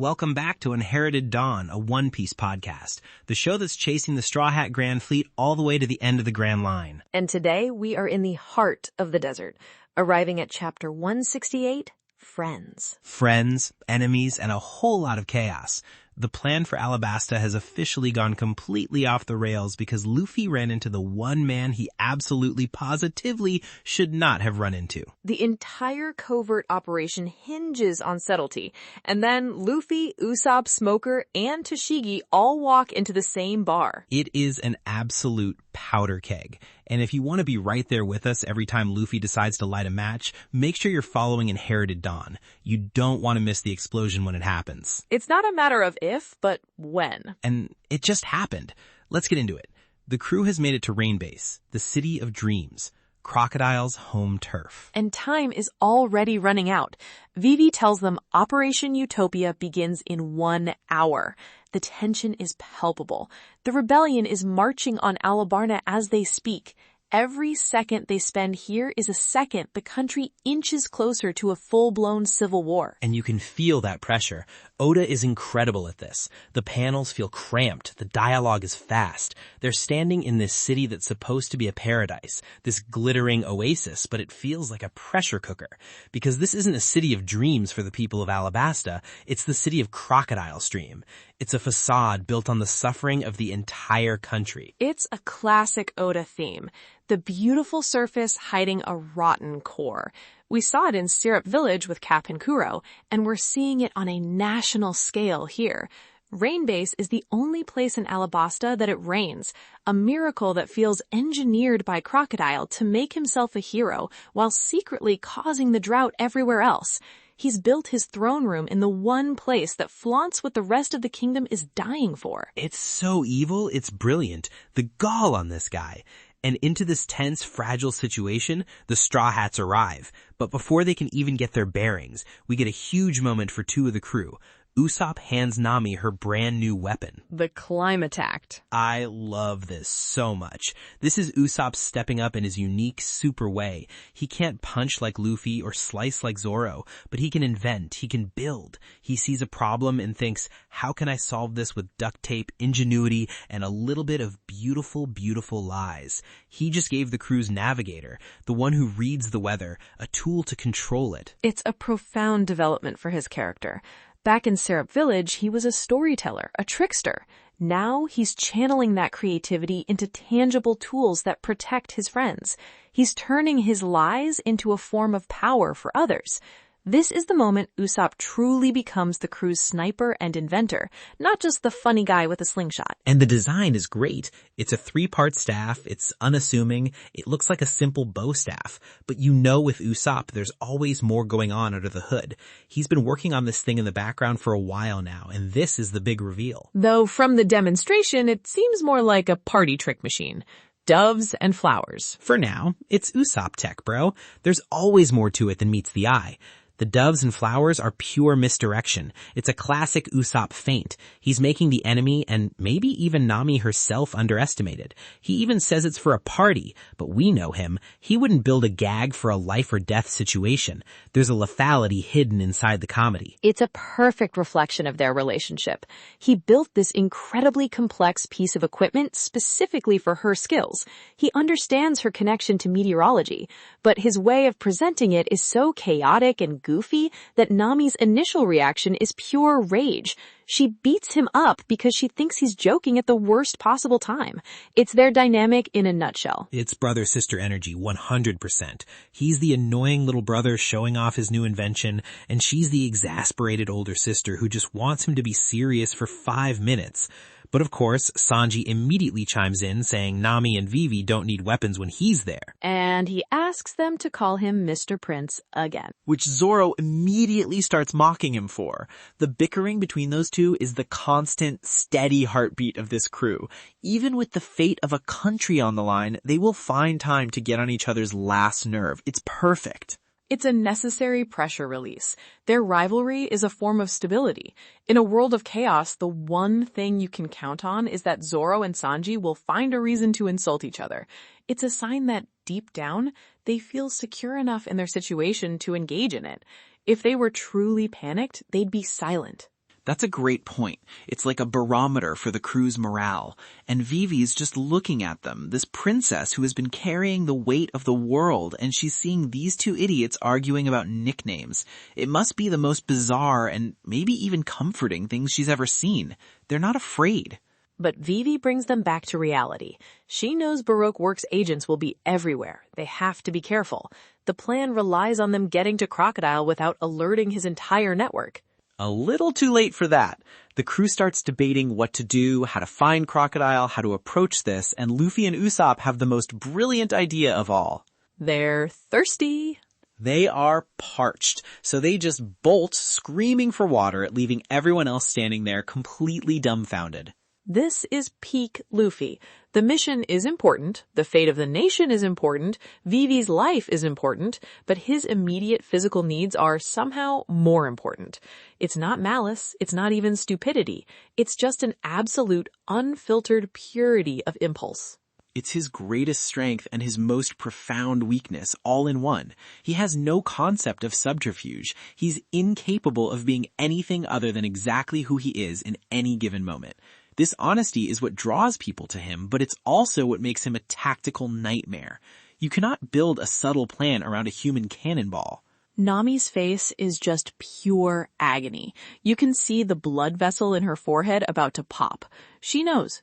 Welcome back to Inherited Dawn, a One Piece podcast, the show that's chasing the Straw Hat Grand Fleet all the way to the end of the Grand Line. And today we are in the heart of the desert, arriving at chapter 168, Friends. Friends, enemies, and a whole lot of chaos. The plan for Alabasta has officially gone completely off the rails because Luffy ran into the one man he absolutely positively should not have run into. The entire covert operation hinges on subtlety, and then Luffy, Usopp, Smoker, and Tashigi all walk into the same bar. It is an absolute powder keg. And if you want to be right there with us every time Luffy decides to light a match, make sure you're following Inherited Dawn. You don't want to miss the explosion when it happens. It's not a matter of if, but when. And it just happened. Let's get into it. The crew has made it to Rainbase, the city of dreams, Crocodile's home turf. And time is already running out. Vivi tells them Operation Utopia begins in 1 hour. The tension is palpable. The rebellion is marching on Alabarna as they speak. Every second they spend here is a second the country inches closer to a full-blown civil war. And you can feel that pressure. Oda is incredible at this. The panels feel cramped. The dialogue is fast. They're standing in this city that's supposed to be a paradise, this glittering oasis, but it feels like a pressure cooker. Because this isn't a city of dreams for the people of Alabasta. It's the city of Crocodile Stream. It's a facade built on the suffering of the entire country. It's a classic Oda theme. The beautiful surface hiding a rotten core. We saw it in Syrup Village with Cap and Kuro, and we're seeing it on a national scale here. Rainbase is the only place in Alabasta that it rains, a miracle that feels engineered by Crocodile to make himself a hero while secretly causing the drought everywhere else. He's built his throne room in the one place that flaunts what the rest of the kingdom is dying for. It's so evil, it's brilliant. The gall on this guy. And into this tense, fragile situation, the Straw Hats arrive. But before they can even get their bearings, we get a huge moment for two of the crew. Usopp hands Nami her brand new weapon. The Clima-Tact. I love this so much. This is Usopp stepping up in his unique, super way. He can't punch like Luffy or slice like Zoro, but he can invent, he can build. He sees a problem and thinks, how can I solve this with duct tape, ingenuity, and a little bit of beautiful, beautiful lies? He just gave the crew's navigator, the one who reads the weather, a tool to control it. It's a profound development for his character. Back in Syrup Village, he was a storyteller, a trickster. Now he's channeling that creativity into tangible tools that protect his friends. He's turning his lies into a form of power for others. This is the moment Usopp truly becomes the crew's sniper and inventor, not just the funny guy with a slingshot. And the design is great. It's a 3-part staff, it's unassuming, it looks like a simple bow staff. But you know with Usopp there's always more going on under the hood. He's been working on this thing in the background for a while now, and this is the big reveal. Though from the demonstration, it seems more like a party trick machine. Doves and flowers. For now, it's Usopp tech, bro. There's always more to it than meets the eye. The doves and flowers are pure misdirection. It's a classic Usopp feint. He's making the enemy and maybe even Nami herself underestimated. He even says it's for a party, but we know him. He wouldn't build a gag for a life or death situation. There's a lethality hidden inside the comedy. It's a perfect reflection of their relationship. He built this incredibly complex piece of equipment specifically for her skills. He understands her connection to meteorology, but his way of presenting it is so chaotic and goofy that Nami's initial reaction is pure rage. She beats him up because she thinks he's joking at the worst possible time. It's their dynamic in a nutshell. It's brother-sister energy, 100%. He's the annoying little brother showing off his new invention, and she's the exasperated older sister who just wants him to be serious for 5 minutes. But of course, Sanji immediately chimes in saying Nami and Vivi don't need weapons when he's there. And he asks them to call him Mr. Prince again. Which Zoro immediately starts mocking him for. The bickering between those two is the constant, steady heartbeat of this crew. Even with the fate of a country on the line, they will find time to get on each other's last nerve. It's perfect. It's a necessary pressure release. Their rivalry is a form of stability. In a world of chaos, the one thing you can count on is that Zoro and Sanji will find a reason to insult each other. It's a sign that, deep down, they feel secure enough in their situation to engage in it. If they were truly panicked, they'd be silent. That's a great point. It's like a barometer for the crew's morale. And Vivi's just looking at them, this princess who has been carrying the weight of the world, and she's seeing these two idiots arguing about nicknames. It must be the most bizarre and maybe even comforting thing she's ever seen. They're not afraid. But Vivi brings them back to reality. She knows Baroque Works agents will be everywhere. They have to be careful. The plan relies on them getting to Crocodile without alerting his entire network. A little too late for that. The crew starts debating what to do, how to find Crocodile, how to approach this, and Luffy and Usopp have the most brilliant idea of all. They're thirsty. They are parched, so they just bolt, screaming for water, leaving everyone else standing there completely dumbfounded. This is peak Luffy. The mission is important, the fate of the nation is important, Vivi's life is important, but his immediate physical needs are somehow more important. It's not malice, it's not even stupidity. It's just an absolute, unfiltered purity of impulse. It's his greatest strength and his most profound weakness all in one. He has no concept of subterfuge. He's incapable of being anything other than exactly who he is in any given moment. This honesty is what draws people to him, but it's also what makes him a tactical nightmare. You cannot build a subtle plan around a human cannonball. Nami's face is just pure agony. You can see the blood vessel in her forehead about to pop. She knows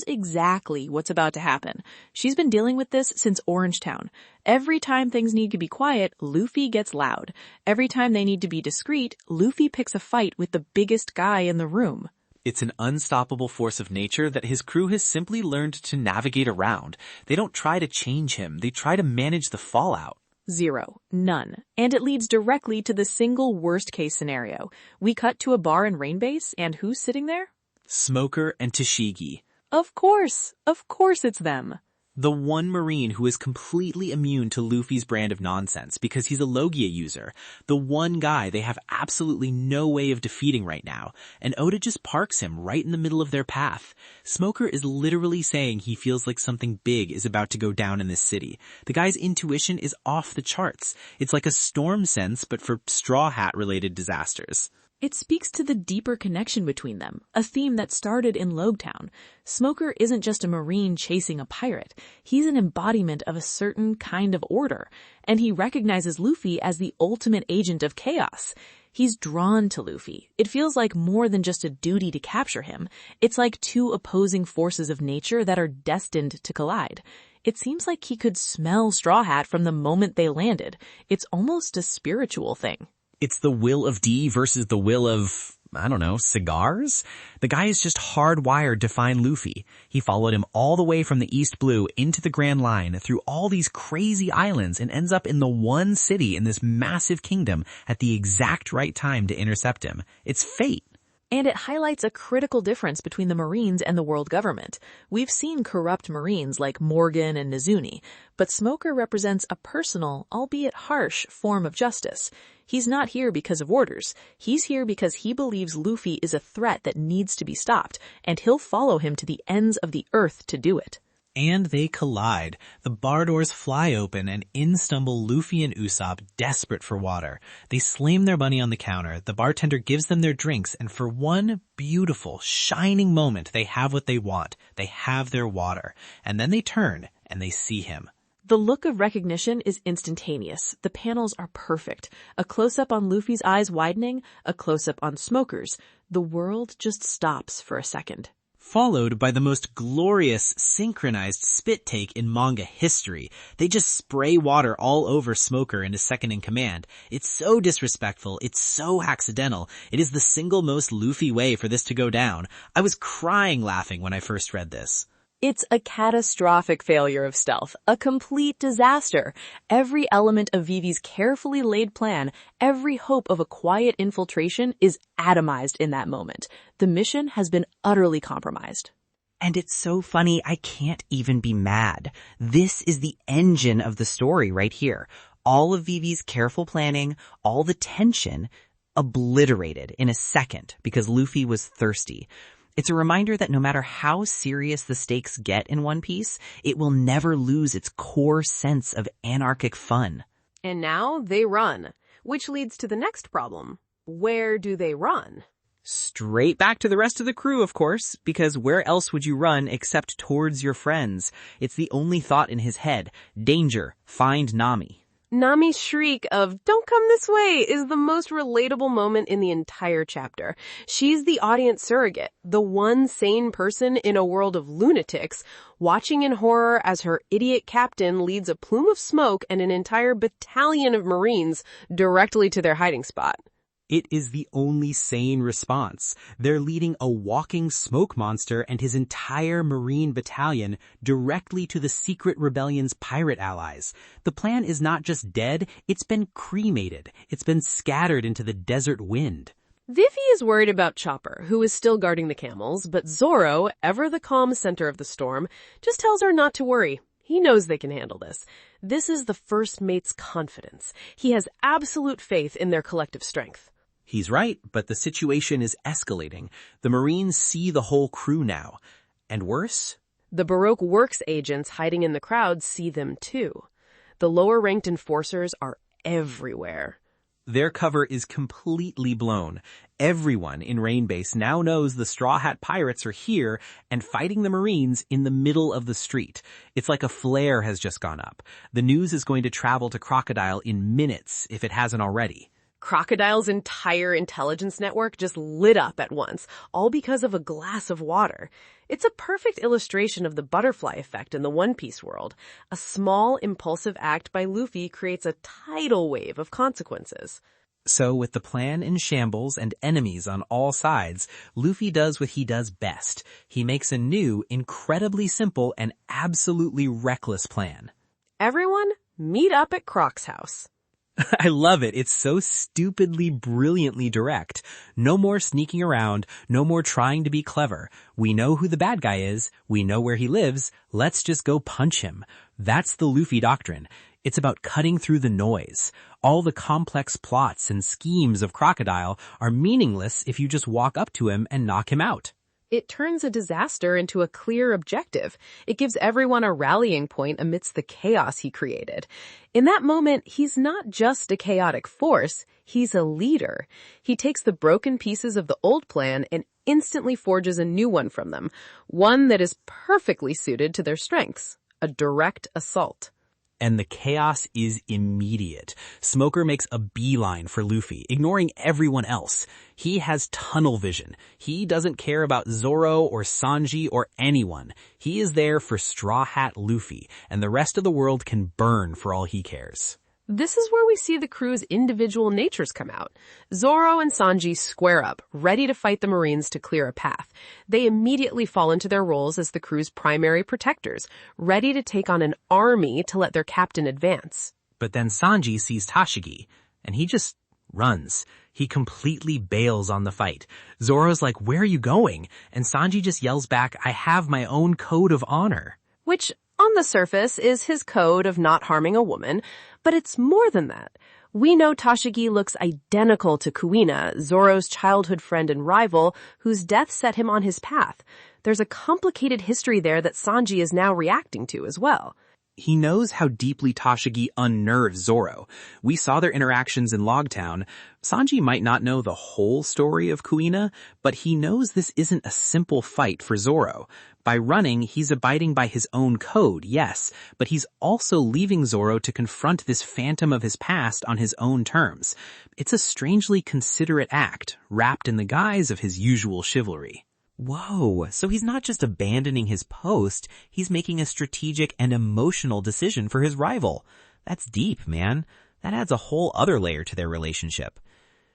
exactly what's about to happen. She's been dealing with this since Orangetown. Every time things need to be quiet, Luffy gets loud. Every time they need to be discreet, Luffy picks a fight with the biggest guy in the room. It's an unstoppable force of nature that his crew has simply learned to navigate around. They don't try to change him, they try to manage the fallout. Zero. None. And it leads directly to the single worst case scenario. We cut to a bar in Rainbase, and who's sitting there? Smoker and Tashigi. Of course it's them. The one Marine who is completely immune to Luffy's brand of nonsense because he's a Logia user. The one guy they have absolutely no way of defeating right now. And Oda just parks him right in the middle of their path. Smoker is literally saying he feels like something big is about to go down in this city. The guy's intuition is off the charts. It's like a storm sense, but for Straw Hat related disasters. It speaks to the deeper connection between them, a theme that started in Logtown. Smoker isn't just a Marine chasing a pirate. He's an embodiment of a certain kind of order, and he recognizes Luffy as the ultimate agent of chaos. He's drawn to Luffy. It feels like more than just a duty to capture him. It's like two opposing forces of nature that are destined to collide. It seems like he could smell Straw Hat from the moment they landed. It's almost a spiritual thing. It's the will of D versus the will of, cigars? The guy is just hardwired to find Luffy. He followed him all the way from the East Blue into the Grand Line through all these crazy islands and ends up in the one city in this massive kingdom at the exact right time to intercept him. It's fate. And it highlights a critical difference between the Marines and the world government. We've seen corrupt Marines like Morgan and Nizuni, but Smoker represents a personal, albeit harsh, form of justice. He's not here because of orders. He's here because he believes Luffy is a threat that needs to be stopped, and he'll follow him to the ends of the earth to do it. And they collide. The bar doors fly open and in stumble Luffy and Usopp, desperate for water. They slam their money on the counter. The bartender gives them their drinks, and for one beautiful, shining moment, they have what they want. They have their water. And then they turn and they see him. The look of recognition is instantaneous. The panels are perfect. A close-up on Luffy's eyes widening, a close-up on Smoker's. The world just stops for a second. Followed by the most glorious, synchronized spit take in manga history. They just spray water all over Smoker in his second in command. It's so disrespectful. It's so accidental. It is the single most Luffy way for this to go down. I was crying laughing when I first read this. It's a catastrophic failure of stealth, a complete disaster. Every element of Vivi's carefully laid plan, every hope of a quiet infiltration is atomized in that moment. The mission has been utterly compromised. And it's so funny, I can't even be mad. This is the engine of the story right here. All of Vivi's careful planning, all the tension, obliterated in a second because Luffy was thirsty. It's a reminder that no matter how serious the stakes get in One Piece, it will never lose its core sense of anarchic fun. And now they run, which leads to the next problem. Where do they run? Straight back to the rest of the crew, of course, because where else would you run except towards your friends? It's the only thought in his head. Danger. Find Nami. Nami's shriek of, "Don't come this way," is the most relatable moment in the entire chapter. She's the audience surrogate, the one sane person in a world of lunatics, watching in horror as her idiot captain leads a plume of smoke and an entire battalion of Marines directly to their hiding spot. It is the only sane response. They're leading a walking smoke monster and his entire Marine battalion directly to the secret rebellion's pirate allies. The plan is not just dead, it's been cremated. It's been scattered into the desert wind. Vivi is worried about Chopper, who is still guarding the camels, but Zoro, ever the calm center of the storm, just tells her not to worry. He knows they can handle this. This is the first mate's confidence. He has absolute faith in their collective strength. He's right, but the situation is escalating. The Marines see the whole crew now. And worse? The Baroque Works agents hiding in the crowd see them too. The lower-ranked enforcers are everywhere. Their cover is completely blown. Everyone in Rainbase now knows the Straw Hat Pirates are here and fighting the Marines in the middle of the street. It's like a flare has just gone up. The news is going to travel to Crocodile in minutes if it hasn't already. Crocodile's entire intelligence network just lit up at once, all because of a glass of water. It's a perfect illustration of the butterfly effect in the One Piece world. A small, impulsive act by Luffy creates a tidal wave of consequences. So with the plan in shambles and enemies on all sides, Luffy does what he does best. He makes a new, incredibly simple and absolutely reckless plan. Everyone, meet up at Croc's house. I love it. It's so stupidly, brilliantly direct. No more sneaking around. No more trying to be clever. We know who the bad guy is. We know where he lives. Let's just go punch him. That's the Luffy doctrine. It's about cutting through the noise. All the complex plots and schemes of Crocodile are meaningless if you just walk up to him and knock him out. It turns a disaster into a clear objective. It gives everyone a rallying point amidst the chaos he created. In that moment, he's not just a chaotic force, he's a leader. He takes the broken pieces of the old plan and instantly forges a new one from them, one that is perfectly suited to their strengths, a direct assault. And the chaos is immediate. Smoker makes a beeline for Luffy, ignoring everyone else. He has tunnel vision. He doesn't care about Zoro or Sanji or anyone. He is there for Straw Hat Luffy, and the rest of the world can burn for all he cares. This is where we see the crew's individual natures come out. Zoro and Sanji square up, ready to fight the Marines to clear a path. They immediately fall into their roles as the crew's primary protectors, ready to take on an army to let their captain advance. But then Sanji sees Tashigi, and he just runs. He completely bails on the fight. Zoro's like, "Where are you going?" And Sanji just yells back, "I have my own code of honor." Which, on the surface, is his code of not harming a woman, but it's more than that. We know Tashigi looks identical to Kuina, Zoro's childhood friend and rival, whose death set him on his path. There's a complicated history there that Sanji is now reacting to as well. He knows how deeply Tashigi unnerves Zoro. We saw their interactions in Logtown. Sanji might not know the whole story of Kuina, but he knows this isn't a simple fight for Zoro. By running, he's abiding by his own code, yes, but he's also leaving Zoro to confront this phantom of his past on his own terms. It's a strangely considerate act, wrapped in the guise of his usual chivalry. Whoa, so he's not just abandoning his post, he's making a strategic and emotional decision for his rival. That's deep, man. That adds a whole other layer to their relationship.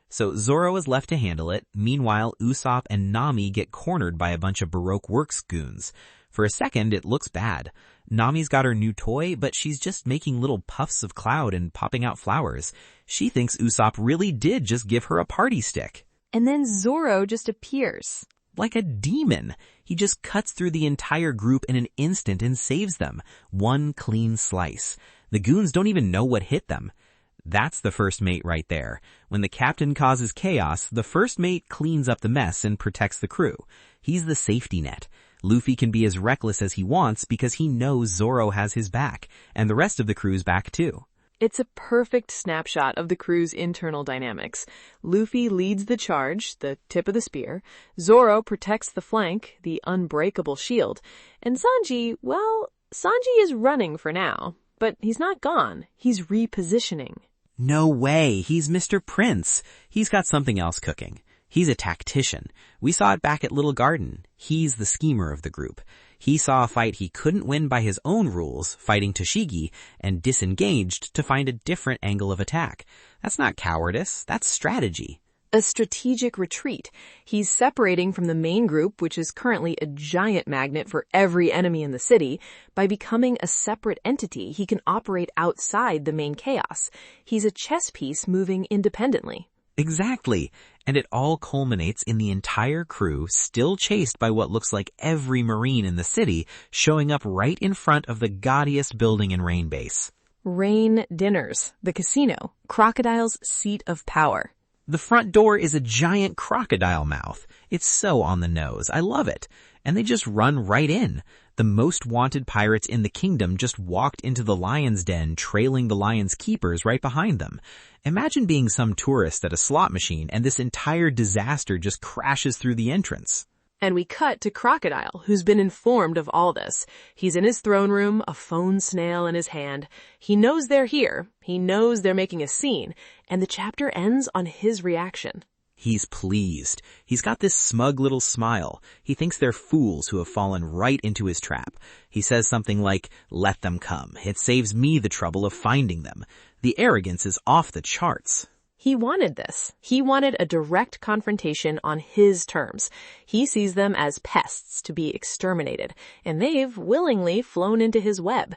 So Zoro is left to handle it. Meanwhile, Usopp and Nami get cornered by a bunch of Baroque Works goons. For a second, it looks bad. Nami's got her new toy, but she's just making little puffs of cloud and popping out flowers. She thinks Usopp really did just give her a party stick. And then Zoro just appears. Like a demon. He just cuts through the entire group in an instant and saves them. One clean slice. The goons don't even know what hit them. That's the first mate right there. When the captain causes chaos, the first mate cleans up the mess and protects the crew. He's the safety net. Luffy can be as reckless as he wants because he knows Zoro has his back, and the rest of the crew's back too. It's a perfect snapshot of the crew's internal dynamics. Luffy leads the charge, the tip of the spear. Zoro protects the flank, the unbreakable shield. And Sanji, well, Sanji is running for now. But he's not gone. He's repositioning. No way. He's Mr. Prince. He's got something else cooking. He's a tactician. We saw it back at Little Garden. He's the schemer of the group. He saw a fight he couldn't win by his own rules, fighting Tashigi, and disengaged to find a different angle of attack. That's not cowardice. That's strategy. A strategic retreat. He's separating from the main group, which is currently a giant magnet for every enemy in the city. By becoming a separate entity, he can operate outside the main chaos. He's a chess piece moving independently. Exactly. And it all culminates in the entire crew still chased by what looks like every Marine in the city showing up right in front of the gaudiest building in Rainbase. Rain Dinners, the casino, Crocodile's seat of power. The front door is a giant crocodile mouth. It's so on the nose. I love it. And they just run right in. The most wanted pirates in the kingdom just walked into the lion's den, trailing the lion's keepers right behind them. Imagine being some tourist at a slot machine and this entire disaster just crashes through the entrance. And we cut to Crocodile, who's been informed of all this. He's in his throne room, a phone snail in his hand. He knows they're here. He knows they're making a scene. And the chapter ends on his reaction. He's pleased. He's got this smug little smile. He thinks they're fools who have fallen right into his trap. He says something like, "Let them come. It saves me the trouble of finding them." The arrogance is off the charts. He wanted this. He wanted a direct confrontation on his terms. He sees them as pests to be exterminated, and they've willingly flown into his web.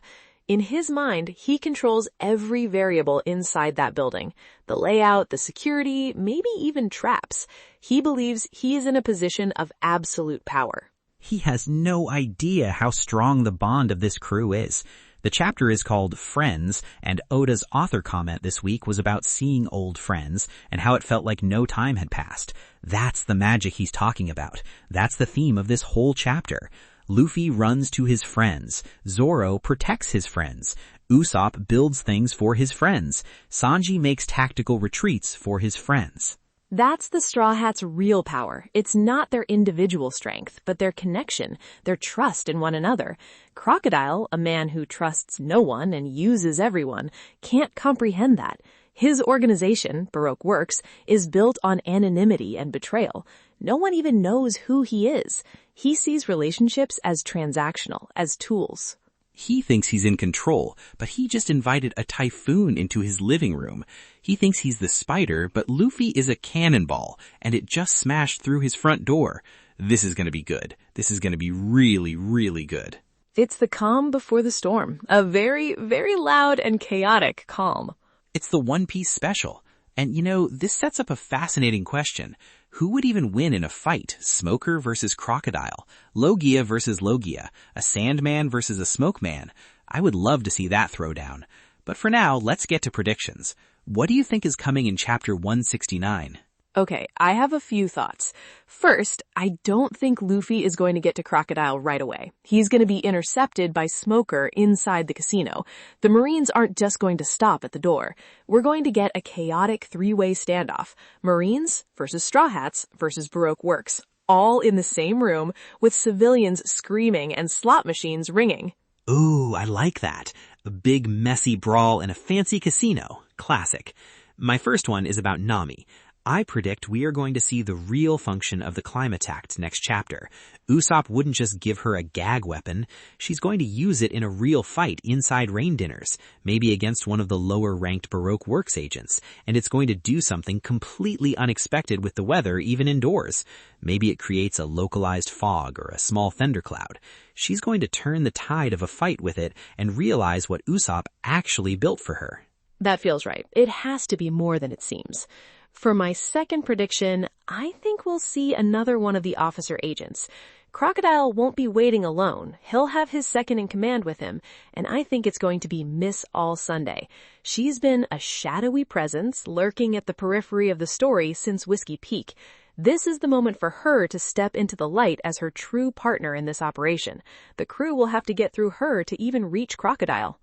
In his mind, he controls every variable inside that building. The layout, the security, maybe even traps. He believes he is in a position of absolute power. He has no idea how strong the bond of this crew is. The chapter is called Friends, and Oda's author comment this week was about seeing old friends and how it felt like no time had passed. That's the magic he's talking about. That's the theme of this whole chapter. Luffy runs to his friends. Zoro protects his friends. Usopp builds things for his friends. Sanji makes tactical retreats for his friends. That's the Straw Hats' real power. It's not their individual strength, but their connection, their trust in one another. Crocodile, a man who trusts no one and uses everyone, can't comprehend that. His organization, Baroque Works, is built on anonymity and betrayal. No one even knows who he is. He sees relationships as transactional, as tools. He thinks he's in control, but he just invited a typhoon into his living room. He thinks he's the spider, but Luffy is a cannonball, and it just smashed through his front door. This is going to be good. This is going to be really, really good. It's the calm before the storm. A very, very loud and chaotic calm. It's the One Piece special. And this sets up a fascinating question. Who would even win in a fight? Smoker versus Crocodile? Logia versus Logia? A Sandman versus a Smokeman? I would love to see that throwdown. But for now, let's get to predictions. What do you think is coming in chapter 169? Okay, I have a few thoughts. First, I don't think Luffy is going to get to Crocodile right away. He's going to be intercepted by Smoker inside the casino. The Marines aren't just going to stop at the door. We're going to get a chaotic three-way standoff. Marines versus Straw Hats versus Baroque Works. All in the same room with civilians screaming and slot machines ringing. Ooh, I like that. A big messy brawl in a fancy casino. Classic. My first one is about Nami. I predict we are going to see the real function of the Clima-Tact next chapter. Usopp wouldn't just give her a gag weapon. She's going to use it in a real fight inside Rain Dinners, maybe against one of the lower-ranked Baroque Works agents, and it's going to do something completely unexpected with the weather, even indoors. Maybe it creates a localized fog or a small thundercloud. She's going to turn the tide of a fight with it and realize what Usopp actually built for her. That feels right. It has to be more than it seems. For my second prediction, I think we'll see another one of the officer agents. Crocodile won't be waiting alone. He'll have his second in command with him, and I think it's going to be Miss All Sunday. She's been a shadowy presence lurking at the periphery of the story since Whiskey Peak. This is the moment for her to step into the light as her true partner in this operation. The crew will have to get through her to even reach Crocodile.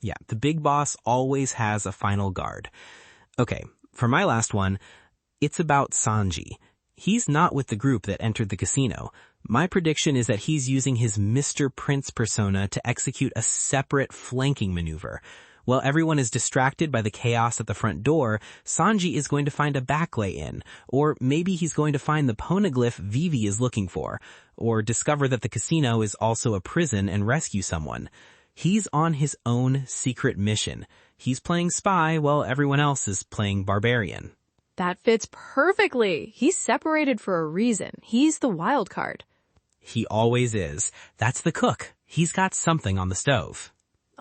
Yeah, the big boss always has a final guard. Okay, for my last one, it's about Sanji. He's not with the group that entered the casino. My prediction is that he's using his Mr. Prince persona to execute a separate flanking maneuver. While everyone is distracted by the chaos at the front door, Sanji is going to find a backlay in, or maybe he's going to find the poneglyph Vivi is looking for, or discover that the casino is also a prison and rescue someone. He's on his own secret mission. He's playing spy while everyone else is playing barbarian. That fits perfectly. He's separated for a reason. He's the wild card. He always is. That's the cook. He's got something on the stove.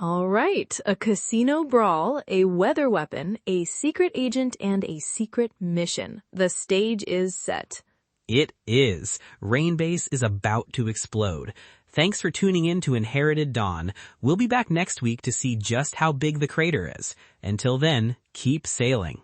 All right, a casino brawl, a weather weapon, a secret agent, and a secret mission. The stage is set. It is. Rainbase is about to explode. Thanks for tuning in to Inherited Dawn. We'll be back next week to see just how big the crater is. Until then, keep sailing.